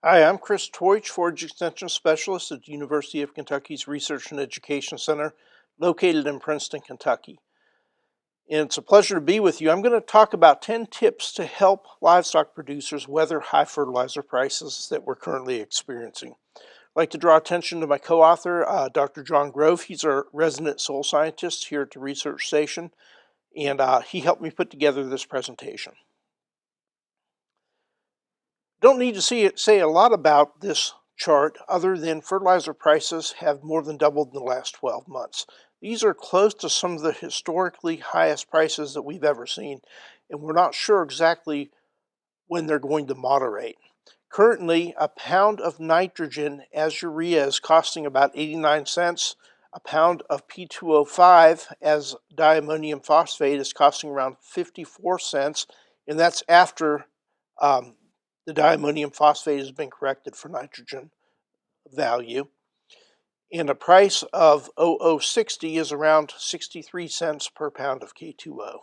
Hi, I'm Chris Teutsch, Forage Extension Specialist at the University of Kentucky's Research and Education Center, located in Princeton, Kentucky. And it's a pleasure to be with you. I'm going to talk about 10 tips to help livestock producers weather high fertilizer prices that we're currently experiencing. I'd like to draw attention to my co-author, Dr. John Grove. He's our resident soil scientist here at the research station, and he helped me put together this presentation. Don't need to say a lot about this chart other than fertilizer prices have more than doubled in the last 12 months. These are close to some of the historically highest prices that we've ever seen, and we're not sure exactly when they're going to moderate. Currently, a pound of nitrogen as urea is costing about 89 cents. A pound of P2O5 as diammonium phosphate is costing around 54 cents, and that's after the diammonium phosphate has been corrected for nitrogen value. And a price of 0060 is around 63 cents per pound of K2O.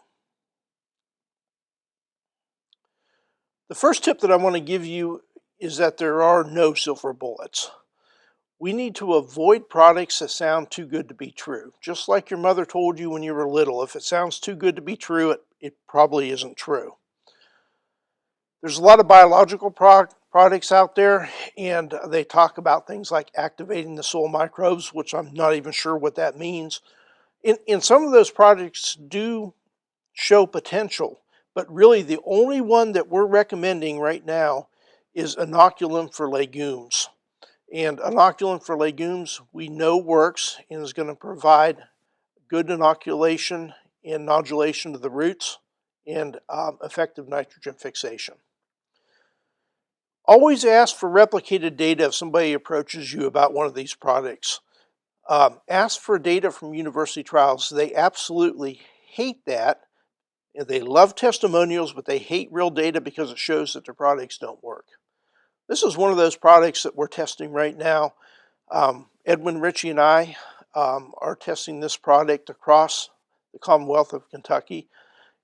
The first tip that I want to give you is that there are no silver bullets. We need to avoid products that sound too good to be true. Just like your mother told you when you were little, if it sounds too good to be true, it probably isn't true. There's a lot of biological products out there, and they talk about things like activating the soil microbes, which I'm not even sure what that means. In some of those products do show potential, but really the only one that we're recommending right now is inoculum for legumes. And inoculum for legumes we know works and is going to provide good inoculation and nodulation of the roots and effective nitrogen fixation. Always ask for replicated data if somebody approaches you about one of these products. Ask for data from university trials. They absolutely hate that. They love testimonials, but they hate real data because it shows that their products don't work. This is one of those products that we're testing right now. Edwin Ritchie and I are testing this product across the Commonwealth of Kentucky,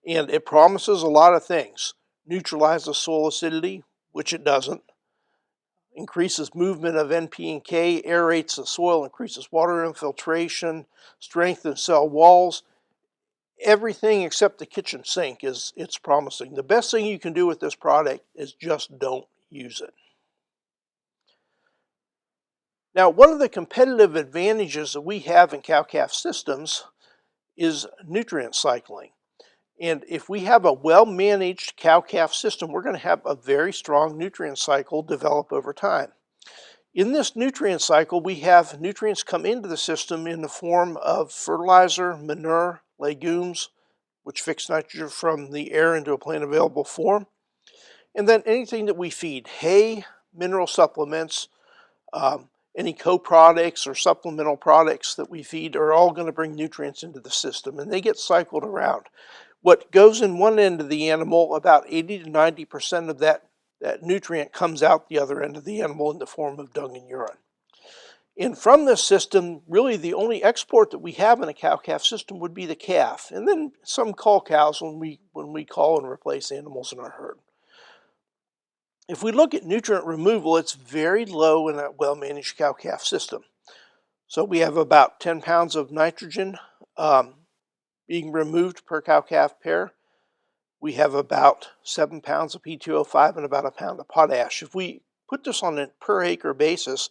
and it promises a lot of things. Neutralizes soil acidity, which it doesn't. Increases movement of NP and K, aerates the soil, increases water infiltration, strengthens cell walls. Everything except the kitchen sink it's promising. The best thing you can do with this product is just don't use it. Now, one of the competitive advantages that we have in cow-calf systems is nutrient cycling. And if we have a well-managed cow-calf system, we're going to have a very strong nutrient cycle develop over time. In this nutrient cycle, we have nutrients come into the system in the form of fertilizer, manure, legumes, which fix nitrogen from the air into a plant available form, and then anything that we feed, hay, mineral supplements, any co-products or supplemental products that we feed are all going to bring nutrients into the system, and they get cycled around. What goes in one end of the animal, about 80 to 90% of that nutrient comes out the other end of the animal in the form of dung and urine. And from this system, really the only export that we have in a cow-calf system would be the calf, and then some cull cows when we cull and replace animals in our herd. If we look at nutrient removal, it's very low in a well-managed cow-calf system. So we have about 10 pounds of nitrogen being removed per cow-calf pair. We have about 7 pounds of P2O5 and about a pound of potash. If we put this on a per acre basis,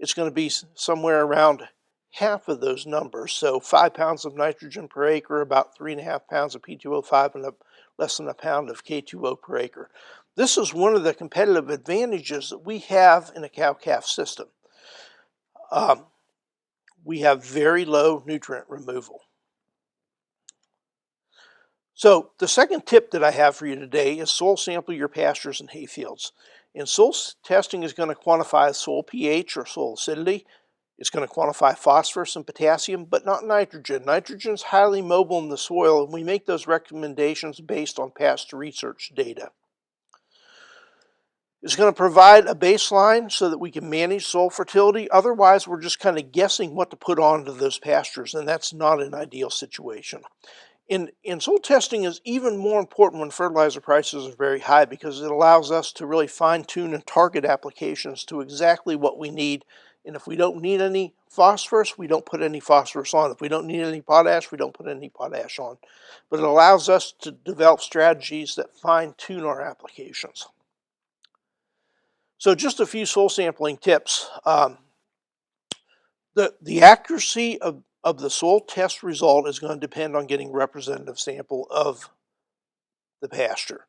it's going to be somewhere around half of those numbers. So 5 pounds of nitrogen per acre, about 3.5 pounds of P2O5, and less than a pound of K2O per acre. This is one of the competitive advantages that we have in a cow-calf system. We have very low nutrient removal. So the second tip that I have for you today is soil sample your pastures and hay fields. And soil testing is going to quantify soil pH or soil acidity. It's going to quantify phosphorus and potassium, but not nitrogen. Nitrogen is highly mobile in the soil, and we make those recommendations based on past research data. It's going to provide a baseline so that we can manage soil fertility. Otherwise, we're just kind of guessing what to put onto those pastures, and that's not an ideal situation. And soil testing is even more important when fertilizer prices are very high, because it allows us to really fine-tune and target applications to exactly what we need. And if we don't need any phosphorus, we don't put any phosphorus on. If we don't need any potash, we don't put any potash on. But it allows us to develop strategies that fine-tune our applications. So just a few soil sampling tips. The accuracy of the soil test result is going to depend on getting a representative sample of the pasture.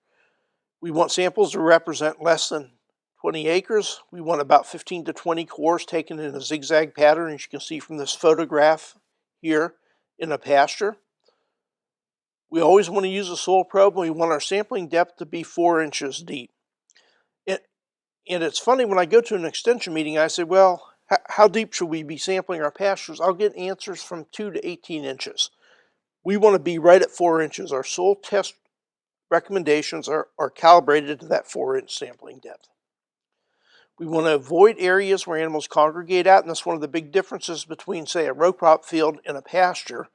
We want samples to represent less than 20 acres. We want about 15 to 20 cores taken in a zigzag pattern, as you can see from this photograph here, in a pasture. We always want to use a soil probe, and we want our sampling depth to be 4 inches deep. And it's funny, when I go to an extension meeting, I say, well, how deep should we be sampling our pastures? I'll get answers from 2 to 18 inches. We want to be right at 4 inches. Our soil test recommendations are calibrated to that 4-inch sampling depth. We want to avoid areas where animals congregate at, and that's one of the big differences between, say, a row crop field and a pasture,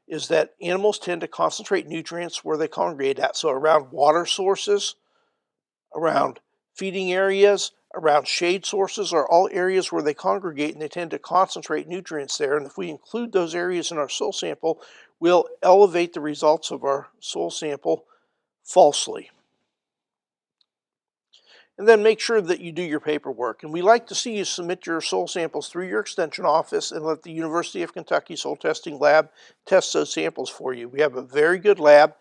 is that animals tend to concentrate nutrients where they congregate at. So around water sources, around feeding areas, around shade sources are all areas where they congregate, and they tend to concentrate nutrients there. And if we include those areas in our soil sample, we'll elevate the results of our soil sample falsely. And then make sure that you do your paperwork. And we like to see you submit your soil samples through your extension office and let the University of Kentucky Soil Testing Lab test those samples for you. We have a very good lab.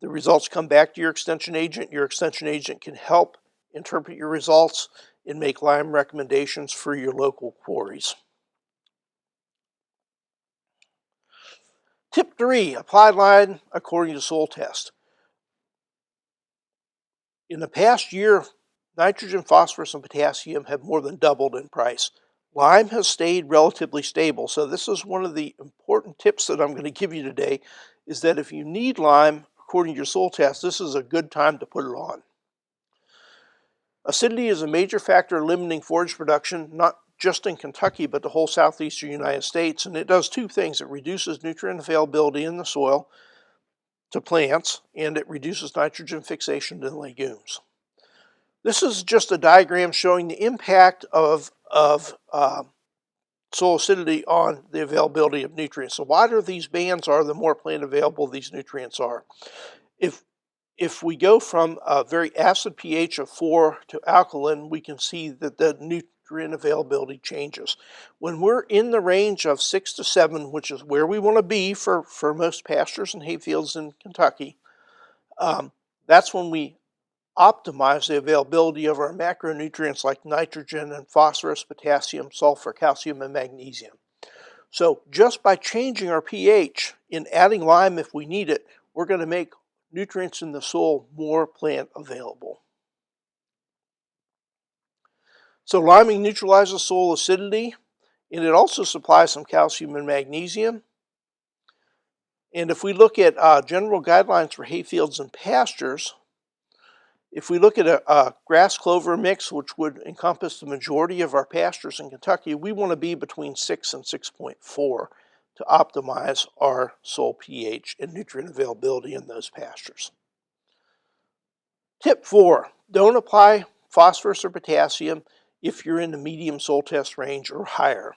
The results come back to your extension agent. Your extension agent can help interpret your results and make lime recommendations for your local quarries. Tip 3, apply lime according to soil test. In the past year, nitrogen, phosphorus, and potassium have more than doubled in price. Lime has stayed relatively stable, so this is one of the important tips that I'm going to give you today, is that if you need lime according to your soil test, this is a good time to put it on. Acidity is a major factor limiting forage production, not just in Kentucky, but the whole southeastern United States, and it does two things. It reduces nutrient availability in the soil to plants, and it reduces nitrogen fixation to legumes. This is just a diagram showing the impact of soil acidity on the availability of nutrients. The wider these bands are, the more plant available these nutrients are. If we go from a very acid pH of 4 to alkaline, we can see that the nutrient availability changes. When we're in the range of 6 to 7, which is where we want to be for most pastures and hayfields in Kentucky, that's when we optimize the availability of our macronutrients like nitrogen and phosphorus, potassium, sulfur, calcium, and magnesium. So just by changing our pH and adding lime if we need it, we're going to make nutrients in the soil more plant available. So liming neutralizes soil acidity, and it also supplies some calcium and magnesium. And if we look at general guidelines for hayfields and pastures, if we look at a grass clover mix, which would encompass the majority of our pastures in Kentucky, we want to be between 6 and 6.4 to optimize our soil pH and nutrient availability in those pastures. Tip 4, don't apply phosphorus or potassium if you're in the medium soil test range or higher.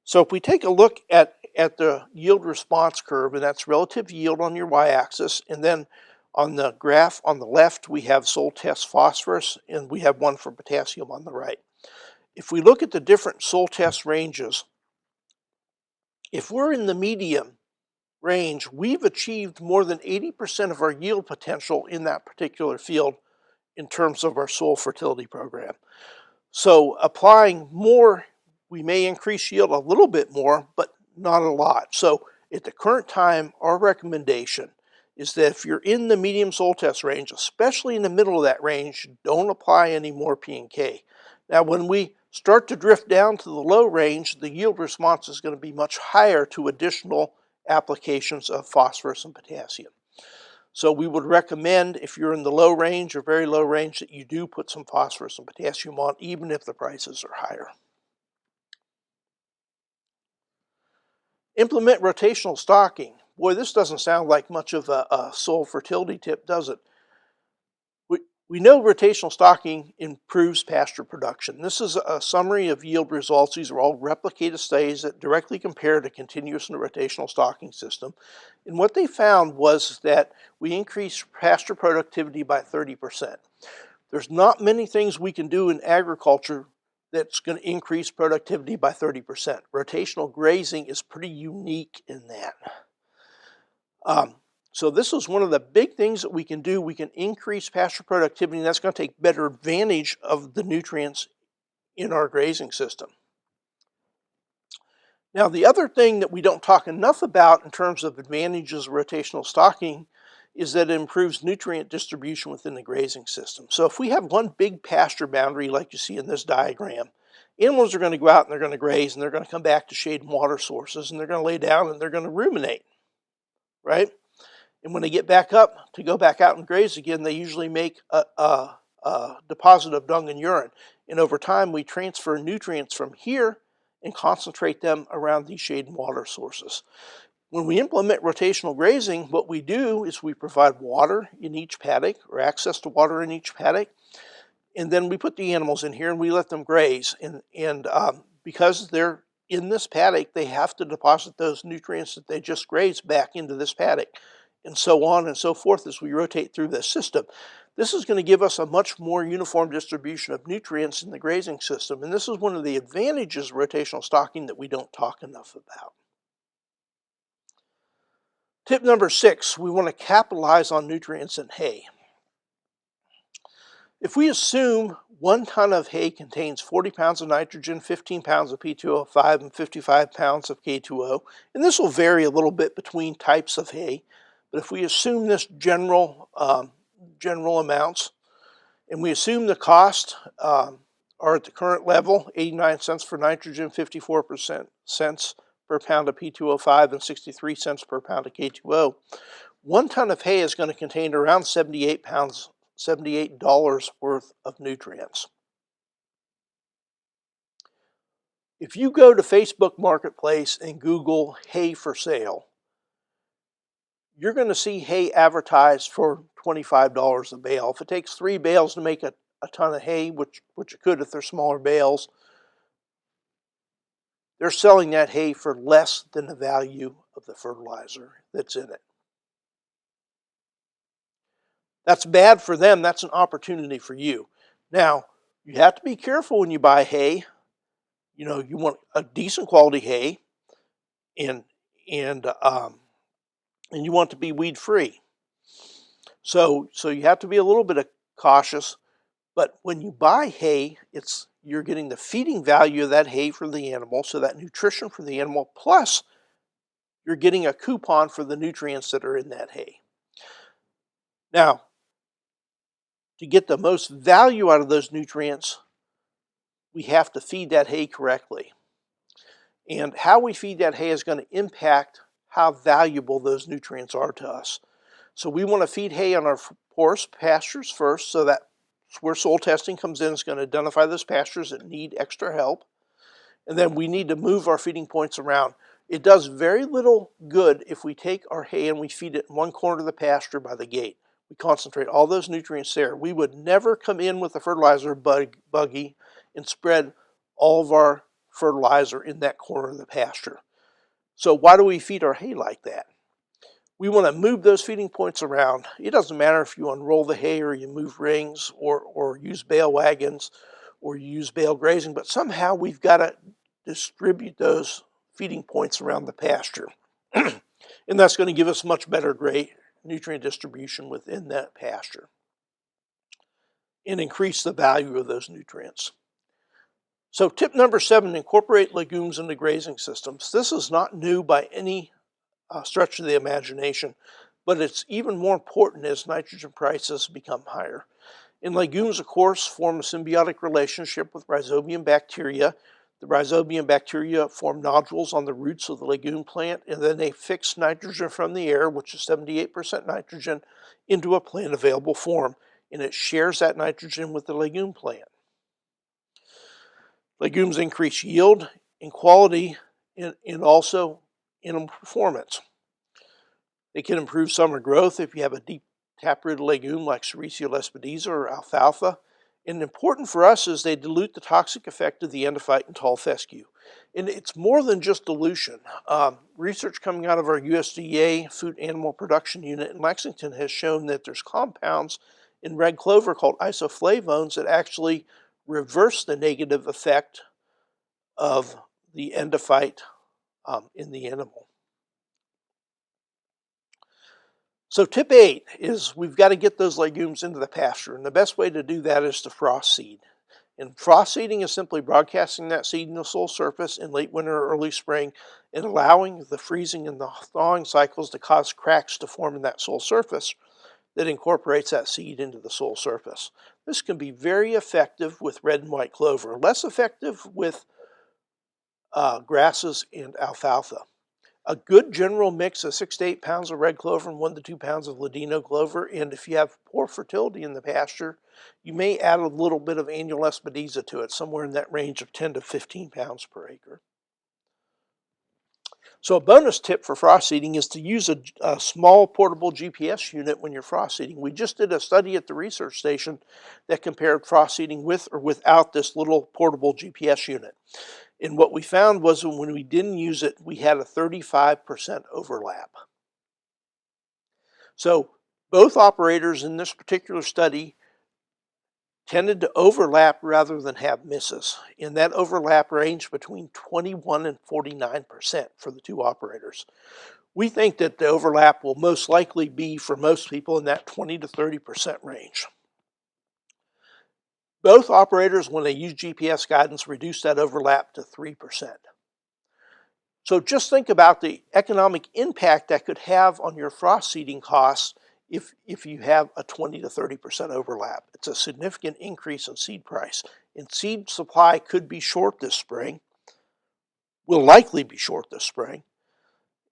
So if we take a look at the yield response curve, and that's relative yield on your y-axis, and then on the graph on the left we have soil test phosphorus, and we have one for potassium on the right. If we look at the different soil test ranges, if we're in the medium range, we've achieved more than 80% of our yield potential in that particular field in terms of our soil fertility program. So applying more, we may increase yield a little bit more, but not a lot. So at the current time, our recommendation is that if you're in the medium soil test range, especially in the middle of that range, don't apply any more P&K. Now when we start to drift down to the low range, the yield response is going to be much higher to additional applications of phosphorus and potassium. So we would recommend, if you're in the low range or very low range, that you do put some phosphorus and potassium on, even if the prices are higher. Implement rotational stocking. Boy, this doesn't sound like much of a soil fertility tip, does it? We know rotational stocking improves pasture production. This is a summary of yield results. These are all replicated studies that directly compare the continuous and the rotational stocking system. And what they found was that we increased pasture productivity by 30%. There's not many things we can do in agriculture that's going to increase productivity by 30%. Rotational grazing is pretty unique in that. So this is one of the big things that we can do. We can increase pasture productivity, and that's going to take better advantage of the nutrients in our grazing system. Now, the other thing that we don't talk enough about in terms of advantages of rotational stocking is that it improves nutrient distribution within the grazing system. So if we have one big pasture boundary like you see in this diagram, animals are going to go out and they're going to graze, and they're going to come back to shade and water sources, and they're going to lay down and they're going to ruminate, right? And when they get back up to go back out and graze again, they usually make a deposit of dung and urine. And over time, we transfer nutrients from here and concentrate them around these shade and water sources. When we implement rotational grazing, what we do is we provide water in each paddock, or access to water in each paddock, and then we put the animals in here and we let them graze. And because they're in this paddock, they have to deposit those nutrients that they just grazed back into this paddock, and so on and so forth as we rotate through this system. This is going to give us a much more uniform distribution of nutrients in the grazing system, and this is one of the advantages of rotational stocking that we don't talk enough about. Tip number 6, we want to capitalize on nutrients in hay. If we assume 1 ton of hay contains 40 pounds of nitrogen, 15 pounds of P2O5, and 55 pounds of K2O, and this will vary a little bit between types of hay, but if we assume this general amounts, and we assume the cost are at the current level, 89 cents for nitrogen, 54 cents per pound of P2O5, and 63 cents per pound of K2O, 1 ton of hay is going to contain around $78 worth of nutrients. If you go to Facebook Marketplace and Google hay for sale, you're going to see hay advertised for $25 a bale. If it takes 3 bales to make a ton of hay, which it could if they're smaller bales, they're selling that hay for less than the value of the fertilizer that's in it. That's bad for them. That's an opportunity for you. Now, you have to be careful when you buy hay. You know, you want a decent quality hay, and you want to be weed free. So you have to be a little bit cautious. But when you buy hay, you're getting the feeding value of that hay for the animal, so that nutrition for the animal, plus you're getting a coupon for the nutrients that are in that hay. Now, to get the most value out of those nutrients, we have to feed that hay correctly. And how we feed that hay is going to impact how valuable those nutrients are to us. So we want to feed hay on our porous pastures first, so that's where soil testing comes in. It's going to identify those pastures that need extra help. And then we need to move our feeding points around. It does very little good if we take our hay and we feed it in one corner of the pasture by the gate. We concentrate all those nutrients there. We would never come in with a fertilizer buggy and spread all of our fertilizer in that corner of the pasture. So why do we feed our hay like that? We want to move those feeding points around. It doesn't matter if you unroll the hay or you move rings or use bale wagons or you use bale grazing, but somehow we've got to distribute those feeding points around the pasture. And that's going to give us much better nutrient distribution within that pasture and increase the value of those nutrients. So tip number 7, incorporate legumes into grazing systems. This is not new by any stretch of the imagination, but it's even more important as nitrogen prices become higher. And legumes, of course, form a symbiotic relationship with rhizobium bacteria. The rhizobium bacteria form nodules on the roots of the legume plant, and then they fix nitrogen from the air, which is 78% nitrogen, into a plant available form, and it shares that nitrogen with the legume plant. Legumes increase yield and quality and also in performance. They can improve summer growth if you have a deep taproot legume like Sericea lespedeza or alfalfa. And important for us is they dilute the toxic effect of the endophyte and tall fescue. And it's more than just dilution. Research coming out of our USDA Food Animal Production Unit in Lexington has shown that there's compounds in red clover called isoflavones that actually reverse the negative effect of the endophyte in the animal. So tip 8 is we've got to get those legumes into the pasture, and the best way to do that is to frost seed. And frost seeding is simply broadcasting that seed in the soil surface in late winter or early spring and allowing the freezing and the thawing cycles to cause cracks to form in that soil surface that incorporates that seed into the soil surface. This can be very effective with red and white clover, less effective with grasses and alfalfa. A good general mix of 6 to 8 pounds of red clover and 1 to 2 pounds of ladino clover. And if you have poor fertility in the pasture, you may add a little bit of annual lespedeza to it, somewhere in that range of 10 to 15 pounds per acre. So a bonus tip for frost seeding is to use a small portable GPS unit when you're frost seeding. We just did a study at the research station that compared frost seeding with or without this little portable GPS unit. And what we found was when we didn't use it, we had a 35% overlap. So both operators in this particular study tended to overlap rather than have misses. And that overlap ranged between 21 and 49% for the two operators. We think that the overlap will most likely be, for most people, in that 20 to 30% range. Both operators, when they use GPS guidance, reduce that overlap to 3%. So just think about the economic impact that could have on your frost seeding costs if you have a 20 to 30% overlap. It's a significant increase in seed price. And seed supply could be short this spring, will likely be short this spring,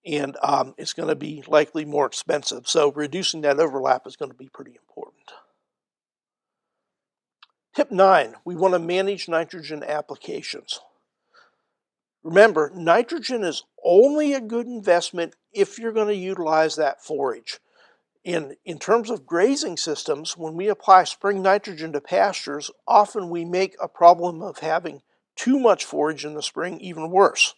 and it's going to be likely more expensive. So reducing that overlap is going to be pretty important. Tip 9, we want to manage nitrogen applications. Remember, nitrogen is only a good investment if you're going to utilize that forage. In terms of grazing systems, when we apply spring nitrogen to pastures, often we make a problem of having too much forage in the spring even worse.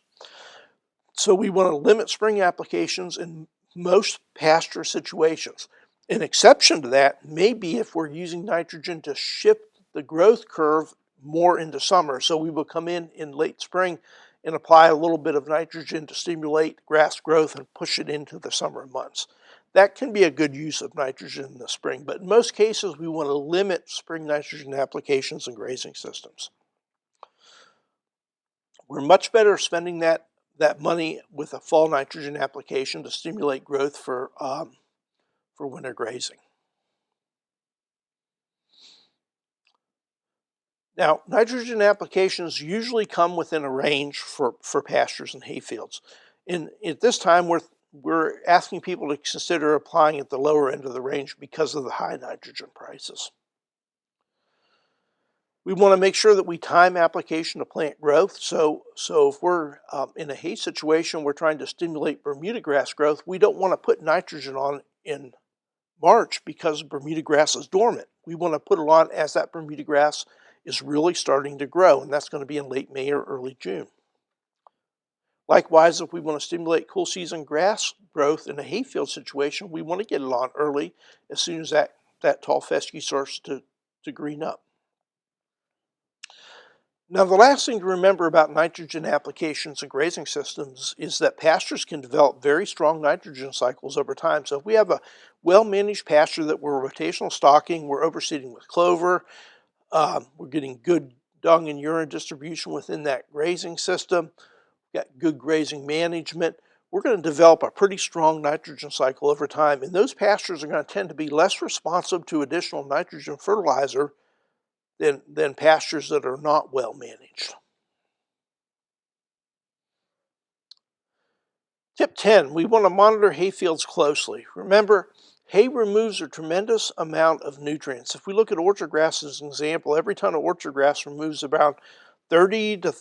So we want to limit spring applications in most pasture situations. An exception to that may be if we're using nitrogen to shift the growth curve more into summer. So we will come in late spring and apply a little bit of nitrogen to stimulate grass growth and push it into the summer months. That can be a good use of nitrogen in the spring, but in most cases we want to limit spring nitrogen applications in grazing systems. We're much better spending that money with a fall nitrogen application to stimulate growth for winter grazing. Now, nitrogen applications usually come within a range for pastures and hayfields. And at this time, we're asking people to consider applying at the lower end of the range because of the high nitrogen prices. We want to make sure that we time application to plant growth. So if we're in a hay situation, we're trying to stimulate Bermuda grass growth, we don't want to put nitrogen on in March because Bermuda grass is dormant. We want to put it on as that Bermuda grass is really starting to grow, and that's going to be in late May or early June. Likewise, if we want to stimulate cool season grass growth in a hayfield situation, we want to get it on early as soon as that tall fescue starts to green up. Now, the last thing to remember about nitrogen applications and grazing systems is that pastures can develop very strong nitrogen cycles over time. So if we have a well-managed pasture that we're rotational stocking, we're overseeding with clover, we're getting good dung and urine distribution within that grazing system, we've got good grazing management, we're going to develop a pretty strong nitrogen cycle over time. And those pastures are going to tend to be less responsive to additional nitrogen fertilizer than pastures that are not well managed. Tip 10, we want to monitor hayfields closely. Remember, hay removes a tremendous amount of nutrients. If we look at orchard grass as an example, every ton of orchard grass removes about 30 to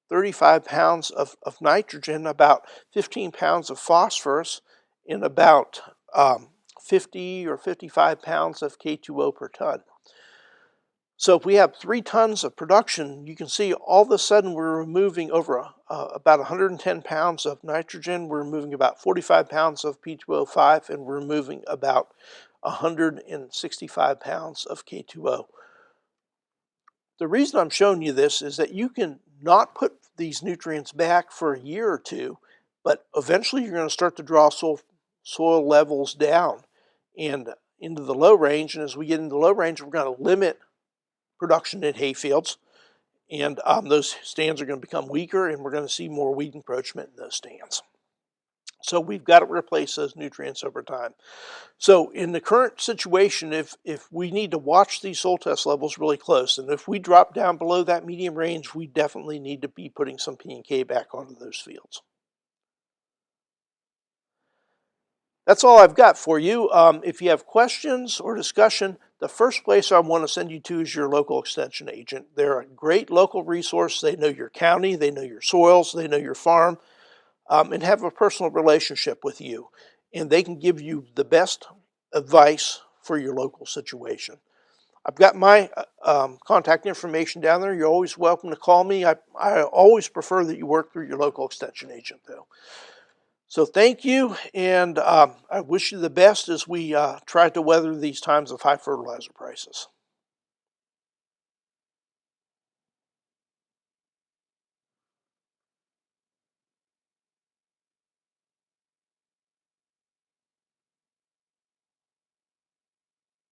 35 pounds of nitrogen, about 15 pounds of phosphorus, and about 50 or 55 pounds of K2O per ton. So if we have 3 tons of production, you can see all of a sudden we're removing over about 110 pounds of nitrogen, we're removing about 45 pounds of P2O5, and we're removing about 165 pounds of K2O. The reason I'm showing you this is that you can not put these nutrients back for a year or two, but eventually you're going to start to draw soil levels down and into the low range. And as we get into the low range, we're going to limit production in hay fields, and those stands are going to become weaker, and we're going to see more weed encroachment in those stands. So we've got to replace those nutrients over time. So in the current situation, if we need to watch these soil test levels really close, and if we drop down below that medium range, we definitely need to be putting some P&K back onto those fields. That's all I've got for you. If you have questions or discussion, the first place I want to send you to is your local extension agent. They're a great local resource. They know your county, they know your soils, they know your farm, and have a personal relationship with you. And they can give you the best advice for your local situation. I've got my contact information down there. You're always welcome to call me. I always prefer that you work through your local extension agent, though. So thank you, and I wish you the best as we try to weather these times of high fertilizer prices.